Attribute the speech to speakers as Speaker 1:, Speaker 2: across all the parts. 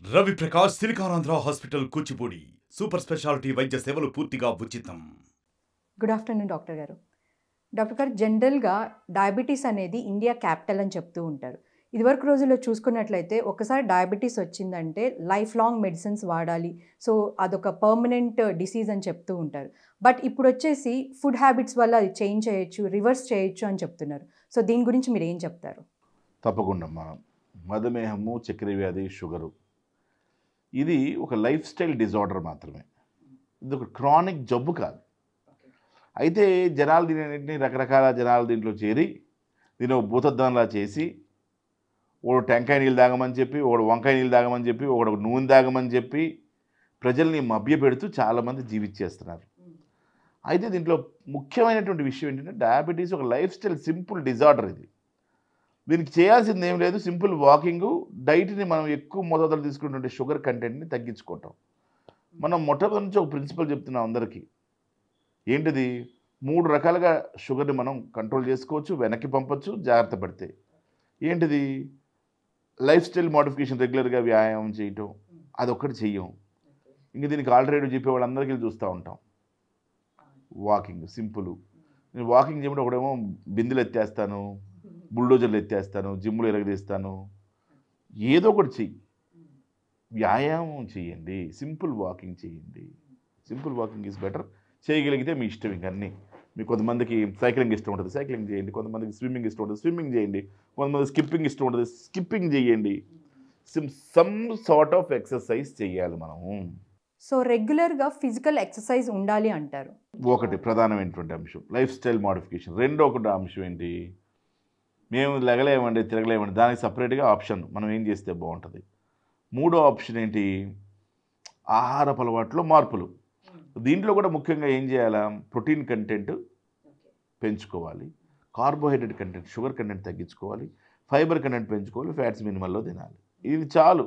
Speaker 1: Ravi Prakash Siliconandhra hospital Kuchipudi super speciality వైద్య సేవలు పూర్తిగా ఉచితం.
Speaker 2: గుడ్ ఆఫ్టర్నూన్ డాక్టర్ గారు. డాక్టర్ గారు, జనరల్గా డయాబెటీస్ అనేది ఇండియా క్యాపిటల్ అని చెప్తూ ఉంటారు. ఇదివరకు రోజుల్లో చూసుకున్నట్లయితే ఒకసారి డయాబెటీస్ వచ్చిందంటే లైఫ్ లాంగ్ మెడిసిన్స్ వాడాలి, సో అదొక పర్మనెంట్ డిసీజ్ అని చెప్తూ ఉంటారు. బట్ ఇప్పుడు వచ్చేసి ఫుడ్ హ్యాబిట్స్ వల్ల అది చేంజ్ చేయొచ్చు, రివర్స్ చేయొచ్చు అని చెప్తున్నారు. సో దీని గురించి మీరు ఏం చెప్తారు?
Speaker 3: తప్పకుండా అమ్మా. మధుమేహము, చక్కెర వ్యాధి, షుగరు ఇది ఒక లైఫ్ స్టైల్ డిజార్డర్ మాత్రమే. ఇది ఒక క్రానిక్ జబ్బు కాదు. అయితే జనాలు దీనిని రకరకాల జనాలు దీంట్లో చేరి దీని ఒక భూతద్దంలా చేసి ఒకడు టెంకాయ నీళ్ళు తాగమని చెప్పి, ఒకడు వంకాయ నీళ్ళు తాగమని చెప్పి, ఒకడు నూనె తాగమని చెప్పి ప్రజల్ని మభ్యపెడుతూ చాలామంది జీవించేస్తున్నారు. అయితే దీంట్లో ముఖ్యమైనటువంటి విషయం ఏంటంటే డయాబెటీస్ ఒక లైఫ్ స్టైల్ సింపుల్ డిజార్డర్. ఇది దీనికి చేయాల్సింది ఏం లేదు, సింపుల్ వాకింగు, డైట్ని మనం ఎక్కువ మోతాదులో తీసుకున్నటువంటి షుగర్ కంటెంట్ని తగ్గించుకోవటం. మనం మొట్టమొదటి నుంచి ఒక ప్రిన్సిపల్ చెప్తున్నాం అందరికీ. ఏంటిది? 3 రకాలుగా షుగర్ని మనం కంట్రోల్ చేసుకోవచ్చు, వెనక్కి పంపచ్చు జాగ్రత్త పడితే. ఏంటిది? లైఫ్ స్టైల్ మోడిఫికేషన్, రెగ్యులర్గా వ్యాయామం చేయటం, అదొక్కటి చెయ్యం. ఇంక దీనికి ఆల్టర్నేటివ్ చెప్పే వాళ్ళందరికీ చూస్తూ ఉంటాం. Walking simple. నేను వాకింగ్ చేయడం ఒకడేమో బిందెలు ఎత్తేస్తాను, బుల్డోజర్లు ఎత్తేస్తాను, జిమ్లు ఎరగదీస్తాను. ఏదో ఒకటి చెయ్యి, వ్యాయామం చేయండి, సింపుల్ వాకింగ్ చేయండి. Simple walking is better. చేయగలిగితే మీ ఇష్టం. ఇంకన్నీ మీకు కొంతమందికి సైక్లింగ్ ఇష్టం ఉంటుంది, సైక్లింగ్ చేయండి. కొంతమందికి స్విమ్మింగ్ ఇష్టం ఉంటుంది, స్విమ్మింగ్ చేయండి. కొంతమంది స్కిప్పింగ్ ఇష్టం ఉంటుంది, స్కిప్పింగ్ చేయండి. సమ్ సార్ట్ ఆఫ్ ఎక్సర్సైజ్ చేయాలి మనము.
Speaker 2: సో రెగ్యులర్గా ఫిజికల్ ఎక్సర్సైజ్ ఉండాలి అంటారు.
Speaker 3: ఒకటి ప్రధానమైనటువంటి అంశం లైఫ్ స్టైల్ మోడిఫికేషన్. ఒకటి అంశం ఏంటి? మేము లెగలేమండి, తిరగలేమండి, దానికి సపరేట్గా ఆప్షన్ మనం ఏం చేస్తే బాగుంటుంది. 3వ ఆప్షన్ ఏంటి? ఆహారపు అలవాట్లో మార్పులు. దీంట్లో కూడా ముఖ్యంగా ఏం చేయాలా? ప్రోటీన్ కంటెంట్ పెంచుకోవాలి, కార్బోహైడ్రేట్ కంటెంట్, షుగర్ కంటెంట్ తగ్గించుకోవాలి, ఫైబర్ కంటెంట్ పెంచుకోవాలి, ఫ్యాట్స్ మినిమల్లో తినాలి. ఇది చాలు.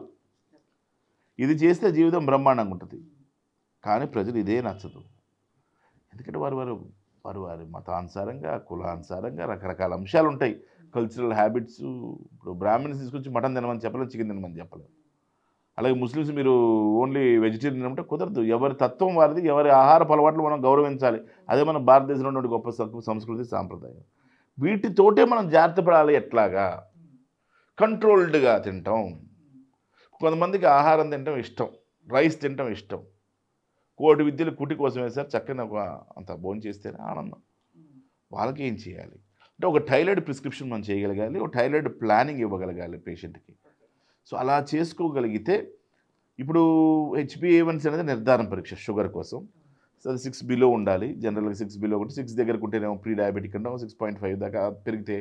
Speaker 3: ఇది చేస్తే జీవితం బ్రహ్మాండంగా ఉంటుంది. కానీ ప్రజలు ఇదే నచ్చదు. ఎందుకంటే వారి మతానుసారంగా, కులానుసారంగా రకరకాల అంశాలు ఉంటాయి, కల్చరల్ హ్యాబిట్స్. ఇప్పుడు బ్రాహ్మిన్స్ తీసుకొచ్చి మటన్ తినమని చెప్పలేము, చికెన్ తినమని చెప్పలేము. అలాగే ముస్లిమ్స్ మీరు ఓన్లీ వెజిటేరియన్ అంటే కుదరదు. ఎవరి తత్వం వారిది, ఎవరి ఆహార అలవాట్లు మనం గౌరవించాలి. అదే మన భారతదేశంలో ఉన్న గొప్ప సంస్కృతి, సాంప్రదాయం. వీటితోటే మనం జాగ్రత్త పడాలి. ఎట్లాగా? కంట్రోల్డ్గా తింటాం. కొంతమందికి ఆహారం తినడం ఇష్టం, రైస్ తినడం ఇష్టం. కోటి విద్యలు కుటి కోసం వేసారు, చక్కని ఒక అంత భోజనం చేస్తేనే ఆనందం. వాళ్ళకి ఏం చేయాలి అంటే ఒక టైలర్డ్ ప్రిస్క్రిప్షన్ మనం చేయగలగాలి, ఒక టైలర్డ్ ప్లానింగ్ ఇవ్వగలగాలి పేషెంట్కి. సో అలా చేసుకోగలిగితే ఇప్పుడు HbA1c అనేది నిర్ధారణ పరీక్ష షుగర్ కోసం. సో అది 6 బిలో ఉండాలి. జనరల్గా 6 బిలో ఒకటి, 6 దగ్గరకు ఉంటేనేమో ప్రీ డయాబెటిక్ అంటాం. 6.5 దాకా పెరిగితే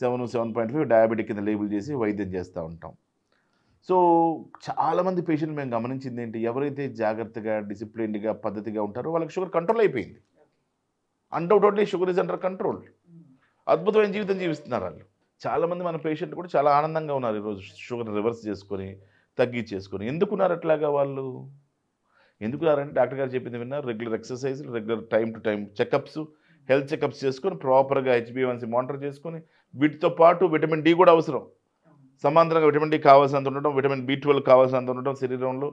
Speaker 3: 7.5 డయాబెటిక్ కింద లేబుల్ చేసి వైద్యం చేస్తూ ఉంటాం. సో చాలామంది పేషెంట్ మేము గమనించింది ఏంటి? ఎవరైతే జాగ్రత్తగా, డిసిప్లిన్డ్గా, పద్ధతిగా ఉంటారో వాళ్ళకి షుగర్ కంట్రోల్ అయిపోయింది. Undoubtedly sugar is under control. అద్భుతమైన జీవితం జీవిస్తున్నారు వాళ్ళు. చాలామంది మన పేషెంట్ కూడా చాలా ఆనందంగా ఉన్నారు ఈరోజు, షుగర్ రివర్స్ చేసుకొని, తగ్గించేసుకొని. ఎందుకున్నారు అట్లాగా వాళ్ళు? ఎందుకున్నారంటే డాక్టర్ గారు చెప్పింది విన్నారు. Regular exercise, regular time to time checkups, health checkups చేసుకొని, ప్రాపర్గా HbA1c మానిటర్ చేసుకొని, వీటితో పాటు విటమిన్ డి కూడా అవసరం. సమాంతరంగా విటమిన్ డి కావాల్సినంత ఉండటం, విటమిన్ B12 కావాల్సినంత ఉండటం శరీరంలో.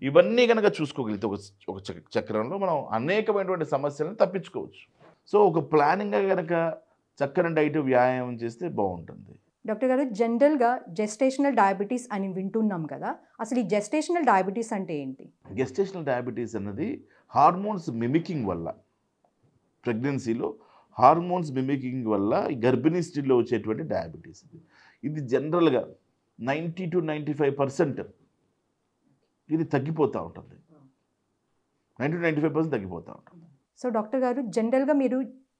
Speaker 3: ఇవన్నీ కనుక చూసుకోగలిగితే ఒక చక్రంలో మనం అనేకమైనటువంటి సమస్యలను తప్పించుకోవచ్చు. సో ఒక ప్లానింగ్గా కనుక చక్కని డైట్, వ్యాయామం చేస్తే బాగుంటుంది.
Speaker 2: డాక్టర్ గారు, జనరల్గా జెస్టేషనల్ డయాబెటీస్ అని వింటున్నాం కదా, అసలు ఈ జెస్టేషనల్ డయాబెటీస్ అంటే ఏంటి?
Speaker 3: గెస్టేషనల్ డయాబెటీస్ అన్నది హార్మోన్స్ మిమికింగ్ వల్ల, ప్రెగ్నెన్సీలో హార్మోన్స్ మిమికింగ్ వల్ల ఈ గర్భిణీ స్త్రీలో వచ్చేటువంటి డయాబెటీస్. ఇది జనరల్గా 90 to 95% ఇది తగ్గిపోతూ ఉంటుంది. 90 to 95% తగ్గిపోతూ ఉంటుంది.
Speaker 2: సో డాక్టర్ గారు, జనరల్గా మీరు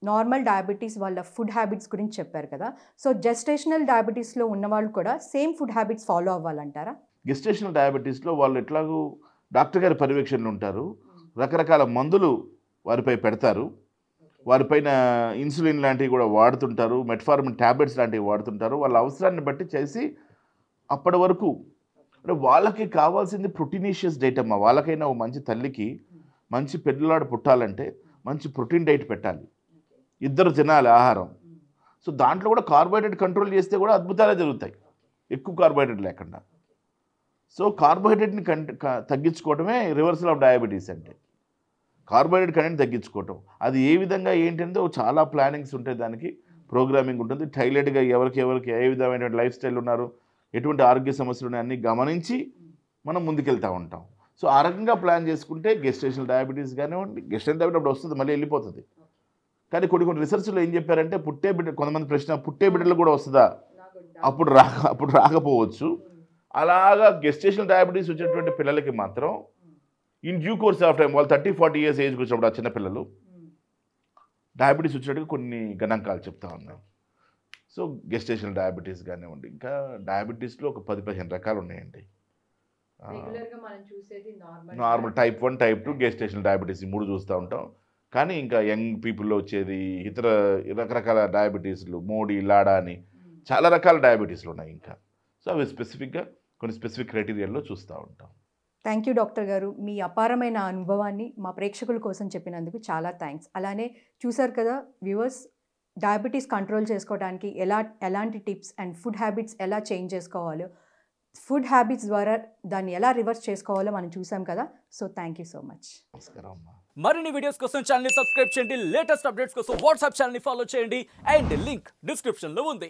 Speaker 2: నార్మల్ డయాబెటీస్ వాళ్ళ ఫుడ్ హ్యాబిట్స్ గురించి చెప్పారు కదా, సో జెస్టేషనల్ డయాబెటీస్లో ఉన్నవాళ్ళు కూడా సేమ్ ఫుడ్ హ్యాబిట్స్ ఫాలో అవ్వాలంటారా?
Speaker 3: గెస్టేషనల్ డయాబెటీస్లో వాళ్ళు ఎట్లాగూ డాక్టర్ గారి పర్యవేక్షణలో ఉంటారు, రకరకాల మందులు వారిపై పెడతారు, వారిపైన ఇన్సులిన్ లాంటివి కూడా వాడుతుంటారు, మెట్ఫార్మిన్ ట్యాబ్లెట్స్ లాంటివి వాడుతుంటారు. వాళ్ళ అవసరాన్ని బట్టి చేసి అప్పటి వరకు అంటే వాళ్ళకి కావాల్సింది ప్రోటీనేషియస్ డైట్ అమ్మా. వాళ్ళకైనా ఒక మంచి తల్లికి మంచి పిల్లలాడు పుట్టాలంటే మంచి ప్రోటీన్ డైట్ పెట్టాలి, ఇద్దరు తినాలి ఆహారం. సో దాంట్లో కూడా కార్బోహైడ్రేట్ కంట్రోల్ చేస్తే కూడా అద్భుతాలే జరుగుతాయి, ఎక్కువ కార్బోహైడ్రేట్ లేకుండా. సో కార్బోహైడ్రేట్ని తగ్గించుకోవటమే రివర్సల్ ఆఫ్ డయాబెటీస్ అంటే. కార్బోహైడ్రేట్ కంటెంట్ తగ్గించుకోవటం, అది ఏ విధంగా ఏంటంటే చాలా ప్లానింగ్స్ ఉంటాయి, దానికి ప్రోగ్రామింగ్ ఉంటుంది. టైలెట్గా ఎవరికి ఏ విధమైన లైఫ్ స్టైల్ ఉన్నారు, ఎటువంటి ఆరోగ్య సమస్యలు ఉన్నాయి అన్నీ గమనించి మనం ముందుకెళ్తూ ఉంటాం. సో ఆ రకంగా ప్లాన్ చేసుకుంటే గెస్టేషనల్ డయాబెటీస్ కానివ్వండి, గెస్టేషనల్ డయాబెటీస్ అప్పుడు వస్తుంది, మళ్ళీ వెళ్ళిపోతుంది. కానీ కొన్ని రీసెర్చ్లో ఏం చెప్పారంటే కొంతమంది ప్రశ్న పుట్టే బిడ్డలు కూడా వస్తుందా, అప్పుడు రాకపోవచ్చు. అలాగా గెస్టేషనల్ డయాబెటీస్ వచ్చేటువంటి పిల్లలకి మాత్రం in due course of time, వాళ్ళు 30-40 ఇయర్స్ ఏజ్కి వచ్చినప్పుడు ఆ చిన్నపిల్లలు డయాబెటీస్ వచ్చినట్టుగా కొన్ని గణాంకాలు చెప్తా ఉన్నాయి. సో గెస్టేషనల్ డయాబెటీస్ కానివ్వండి, ఇంకా డయాబెటీస్లో ఒక 10-15 రకాలు ఉన్నాయండి. Normal type 1, type 2, gestational diabetes, ఈ 3 చూస్తూ ఉంటాం. కానీ ఇంకా యంగ్ పీపుల్లో వచ్చేది ఇతర రకరకాల డయాబెటీస్లు, మోడీ, లాడా అని చాలా రకాల డయాబెటీస్లు ఉన్నాయి ఇంకా. సో అవి స్పెసిఫిక్గా కొన్ని స్పెసిఫిక్ క్రైటీరియాలో చూస్తూ ఉంటాం.
Speaker 2: థ్యాంక్ యూ డాక్టర్ గారు, మీ అపారమైన అనుభవాన్ని మా ప్రేక్షకుల కోసం చెప్పినందుకు చాలా థ్యాంక్స్. అలానే చూసారు కదా వ్యూవర్స్, డయాబెటీస్ కంట్రోల్ చేసుకోవడానికి ఎలాంటి టిప్స్ అండ్ ఫుడ్ హ్యాబిట్స్ ఎలా చేంజ్ చేసుకోవాలో, ఫుడ్ హ్యాబిట్స్ ద్వారా దాన్ని ఎలా రివర్స్ చేసుకోవాలో మనం చూసాం కదా. So thank you so much.
Speaker 3: నమస్కారం అమ్మా.
Speaker 4: మరిన్ని వీడియోస్ కోసం ఛానల్ ని సబ్స్క్రైబ్ చేయండి, లేటెస్ట్ అప్డేట్స్ కోసం వాట్సాప్ ఛానల్ ని ఫాలో చేయండి, అండ్ లింక్ డిస్క్రిప్షన్ లో ఉంది.